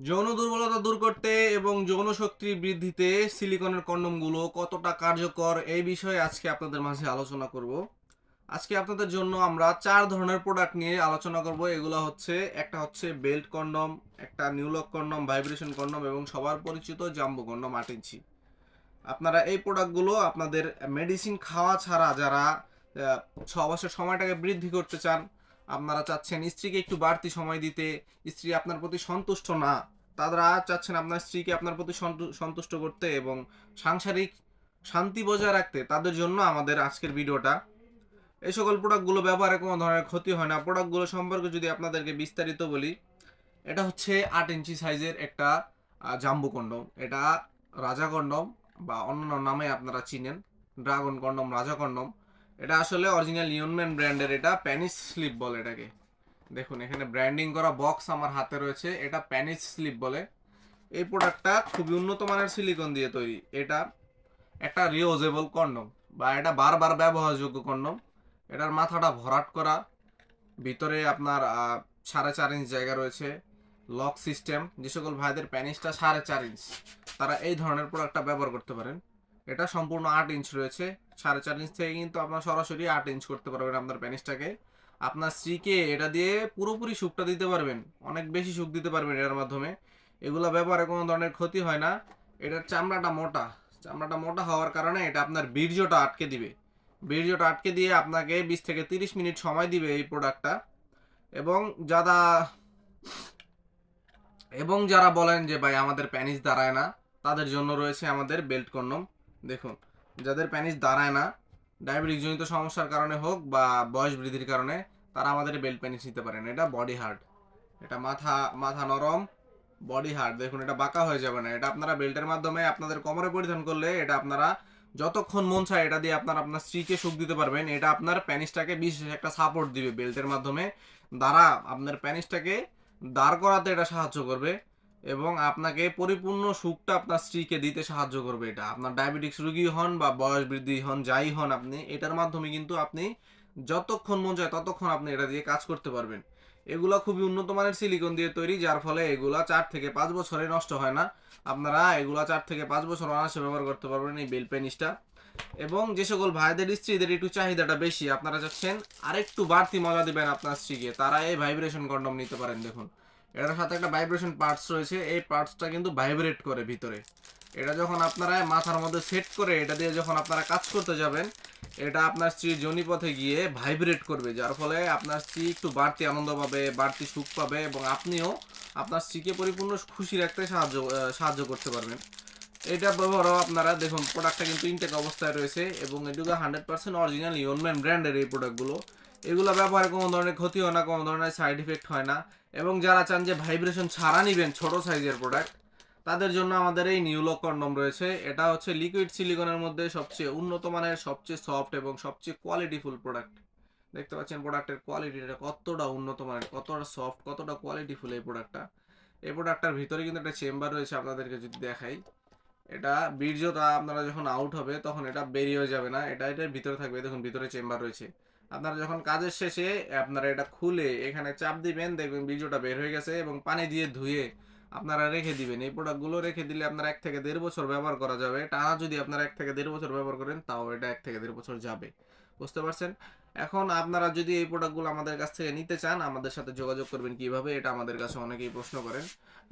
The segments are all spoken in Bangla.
যৌন দুর্বলতা দূর করতে এবং যৌন শক্তি বৃদ্ধিতে সিলিকনের কন্ডোমগুলো কতটা কার্যকর এই বিষয়ে আজকে আপনাদের মাঝে আলোচনা করব। আজকে আপনাদের জন্য আমরা 4 ধরনের প্রোডাক্ট নিয়ে আলোচনা করব। এগুলো হচ্ছে, একটা হচ্ছে বেল্ট কন্ডম, একটা নিউলক কন্ডম, ভাইব্রেশন কন্ডম এবং সবার পরিচিত জাম্বো কন্ডম 8 ইঞ্চি। আপনারা এই প্রোডাক্টগুলো আপনাদের মেডিসিন খাওয়া ছাড়া যারা সহবাসের সময়টাকে বৃদ্ধি করতে চান, আপনারা চাচ্ছেন স্ত্রীকে একটু বাড়তি সময় দিতে, স্ত্রী আপনার প্রতি সন্তুষ্ট না, তারা চাচ্ছেন আপনার স্ত্রীকে আপনার প্রতি সন্তুষ্ট করতে এবং সাংসারিক শান্তি বজায় রাখতে, তাদের জন্য আমাদের আজকের ভিডিওটা। এই সকল প্রোডাক্টগুলো ব্যবহারে কোনো ধরনের ক্ষতি হয় না। প্রোডাক্টগুলো সম্পর্কে যদি আপনাদেরকে বিস্তারিত বলি, এটা হচ্ছে 8 ইঞ্চি সাইজের একটা জাম্বু কন্ডম। এটা রাজা কন্ডম বা অন্যান্য নামে আপনারা চিনেন, ড্রাগন কন্ডম, রাজা কন্ডম। এটা আসলে অরিজিনাল ইউনম্যান ব্র্যান্ডের, এটা প্যানিস স্লিপ বলে এটাকে। দেখুন এখানে ব্র্যান্ডিং করা বক্স আমার হাতে রয়েছে, এটা প্যানিস স্লিপ বলে। এই প্রোডাক্টটা খুবই উন্নত মানের সিলিকন দিয়ে তৈরি। এটা একটা রিউজেবল কন্ডম বা এটা বারবার ব্যবহারযোগ্য কন্ডম। এটার মাথাটা ভরাট করা, ভিতরে আপনার 4.5 ইঞ্চ জায়গা রয়েছে, লক সিস্টেম। যে সকল ভাইদের প্যানিসটা 4.5 ইঞ্চ, তারা এই ধরনের প্রোডাক্টটা ব্যবহার করতে পারেন। এটা সম্পূর্ণ 8 ইঞ্চ রয়েছে। 4.5 ইঞ্চ থেকে কিন্তু আপনার সরাসরি 8 ইঞ্চ করতে পারবেন আপনার প্যানিসটাকে। আপনার স্ত্রীকে এটা দিয়ে পুরোপুরি সুখটা দিতে পারবেন, অনেক বেশি সুখ দিতে পারবেন এটার মাধ্যমে। এগুলো ব্যবহারে কোনো ধরনের ক্ষতি হয় না। এটার চামড়াটা মোটা, চামড়াটা মোটা হওয়ার কারণে এটা আপনার বীর্যটা আটকে দিবে। বীর্যটা আটকে দিয়ে আপনাকে 20 থেকে 30 মিনিট সময় দিবে এই প্রোডাক্টটা। এবং যারা যারা বলেন যে ভাই আমাদের প্যানিস দাঁড়ায় না, তাদের জন্য রয়েছে আমাদের বেল্ট কন্ডম। দেখুন, যাদের প্যানিস দাঁড়ায় না, ডায়াবেটিক জনিত সমস্যার কারণে হোক বা বয়স বৃদ্ধির কারণে, তারা আমাদের বেল্ট প্যানিস নিতে পারেন। এটা বডি হার্ড, এটা মাথা মাথা নরম, বডি হার্ড। দেখুন এটা বাঁকা হয়ে যাবে না। এটা আপনারা বেল্টের মাধ্যমে আপনাদের কোমরে পরিধান করলে এটা আপনারা যতক্ষণ মন চায় এটা দিয়ে আপনার আপনার স্ত্রীকে সুখ দিতে পারবেন। এটা আপনার প্যানিসটাকে বিশেষ একটা সাপোর্ট দিবে বেল্টের মাধ্যমে, দ্বারা আপনার প্যানিসটাকে দাঁড় করাতে এটা সাহায্য করবে এবং আপনাকে পরিপূর্ণ সুখটা আপনার স্ত্রীকে দিতে সাহায্য করবে। এটা আপনার ডায়াবেটিক্স রোগী হন বা বয়স বৃদ্ধি হন, যাই হন, আপনি এটার মাধ্যমে কিন্তু আপনি যতক্ষণ মন চায় ততক্ষণ আপনি এটা দিয়ে কাজ করতে পারবেন। এগুলা খুবই উন্নত মানের সিলিকন দিয়ে তৈরি, যার ফলে এগুলা 4 থেকে 5 বছরে নষ্ট হয় না। আপনারা এগুলা 4 থেকে 5 বছর অনায়াসে ব্যবহার করতে পারবেন এই বেল পেনিসটা। এবং যে সকল ভাইদের স্ত্রীদের একটু চাহিদাটা বেশি, আপনারা চাচ্ছেন আরেকটু বাড়তি মজা দিবেন আপনার স্ত্রীকে, তারা এই ভাইব্রেশন কন্ডম নিতে পারেন। দেখুন এটার সাথে একটা ভাইব্রেশন পার্টস রয়েছে, এই পার্টসটা কিন্তু ভাইব্রেট করে ভিতরে। এটা যখন আপনারা মাথার মধ্যে সেট করে এটা দিয়ে যখন আপনারা কাজ করতে যাবেন, এটা আপনার স্ত্রীর যোনিপথে গিয়ে ভাইব্রেট করবে, যার ফলে আপনার স্ত্রী একটু বাড়তি আনন্দ পাবে, বাড়তি সুখ পাবে এবং আপনিও আপনার স্ত্রীকে পরিপূর্ণ খুশি রাখতে সাহায্য করতে পারবেন। এটা ব্যবহারও আপনারা দেখুন, প্রোডাক্টটা কিন্তু ইনটেক অবস্থায় রয়েছে এবং এটুকু 100% অরিজিনাল ইউনম্যান ব্র্যান্ডের এই প্রোডাক্টগুলো। এগুলো ব্যবহারে কোনো ধরনের ক্ষতি হয় না, কোনো ধরনের সাইড ইফেক্ট হয় না। এবং যারা চান যে ভাইব্রেশন ছাড়া নিবেন ছোট সাইজের প্রোডাক্ট, তাদের জন্য আমাদের এই নিউলক কন্ডম রয়েছে। এটা হচ্ছে লিকুইড সিলিকনের মধ্যে সবচেয়ে উন্নত মানের, সবচেয়ে সফট এবং সবচেয়ে কোয়ালিটিফুল প্রোডাক্ট। দেখতে পাচ্ছেন প্রোডাক্টের কোয়ালিটিটা কতটা উন্নত মানের, কতটা সফট, কতটা কোয়ালিটিফুল এই প্রোডাক্টটা। এই প্রোডাক্টটার ভিতরে কিন্তু একটা চেম্বার রয়েছে, আপনাদেরকে যদি দেখাই, এটা বীর্যটা আপনারা যখন আউট হবে তখন এটা বেরিয়ে যাবে না, এটা এটার ভিতরে থাকবে। দেখুন ভিতরে চেম্বার রয়েছে। আপনারা যখন কাজের শেষে আপনারা এটা খুলে এখানে চাপ দিবেন, দেখবেন বীর্যটা বের হয়ে গেছে এবং পানি দিয়ে ধুয়ে আপনারা রেখে দিবেন। এই প্রোডাক্টগুলো রেখে দিলে আপনার 1 থেকে 1.5 বছর ব্যবহার করা যাবে। টানা যদি আপনারা 1 থেকে 1.5 বছর ব্যবহার করেন, তাও এটা 1 থেকে 1.5 বছর যাবে। বুঝতে পারছেন? এখন আপনারা যদি এই প্রোডাক্টগুলো আমাদের কাছ থেকে নিতে চান, আমাদের সাথে যোগাযোগ করবেন কিভাবে, এটা আমাদের কাছে অনেকেই প্রশ্ন করেন।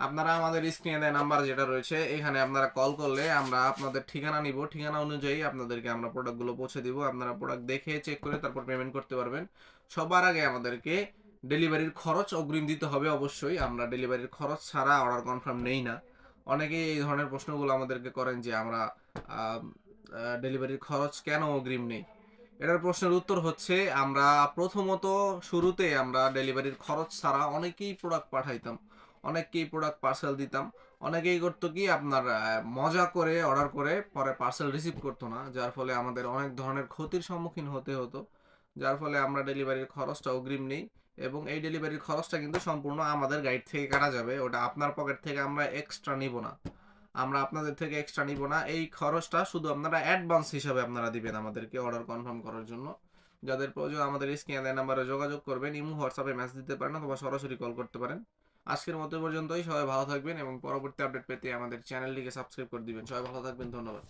আপনারা আমাদের স্ক্রিনে দেওয়া নাম্বার যেটা রয়েছে, এখানে আপনারা কল করলে আমরা আপনাদের ঠিকানা নিব, ঠিকানা অনুযায়ী আপনাদেরকে আমরা প্রোডাক্টগুলো পৌঁছে দিব। আপনারা প্রোডাক্ট দেখে চেক করে তারপর পেমেন্ট করতে পারবেন। সবার আগে আমাদেরকে ডেলিভারির খরচ অগ্রিম দিতে হবে অবশ্যই। আমরা ডেলিভারির খরচ ছাড়া অর্ডার কনফার্ম নেই না। অনেকেই এই ধরনের প্রশ্নগুলো আমাদেরকে করেন যে আমরা ডেলিভারির খরচ কেন অগ্রিম নেই। এটার প্রশ্নের উত্তর হচ্ছে, আমরা প্রথমত শুরুতে আমরা ডেলিভারির খরচ ছাড়া অনেকেই প্রোডাক্ট পাঠাইতাম, অনেককেই প্রোডাক্ট পার্সেল দিতাম। অনেকেই করতো কি আপনার মজা করে অর্ডার করে পরে পার্সেল রিসিভ করতো না, যার ফলে আমাদের অনেক ধরনের ক্ষতির সম্মুখীন হতে হতো। যার ফলে আমরা ডেলিভারির খরচটা অগ্রিম নেই এবং এই ডেলিভারির খরচটা কিন্তু সম্পূর্ণ আমাদের গাইড থেকে কাটা যাবে, ওটা আপনার পকেট থেকে আমরা এক্সট্রা নিব না। আমরা আপনাদের থেকে এক্সট্রা নিব না। এই খরচটা শুধু আপনারা অ্যাডভান্স হিসাবে আপনারা দিবেন আমাদেরকে অর্ডার কনফার্ম করার জন্য। যাদের প্রয়োজন আমাদের স্ক্রিনে দেওয়া নাম্বারে যোগাযোগ করবেন, ইমো হোয়াটসঅ্যাপে মেসেজ দিতে পারেন অথবা সরাসরি কল করতে পারেন। আজকের মতো এ পর্যন্তই। সবাই ভালো থাকবেন এবং পরবর্তী আপডেট পেতে আমাদের চ্যানেলটিকে সাবস্ক্রাইব করে দিবেন। সবাই ভালো থাকবেন, ধন্যবাদ।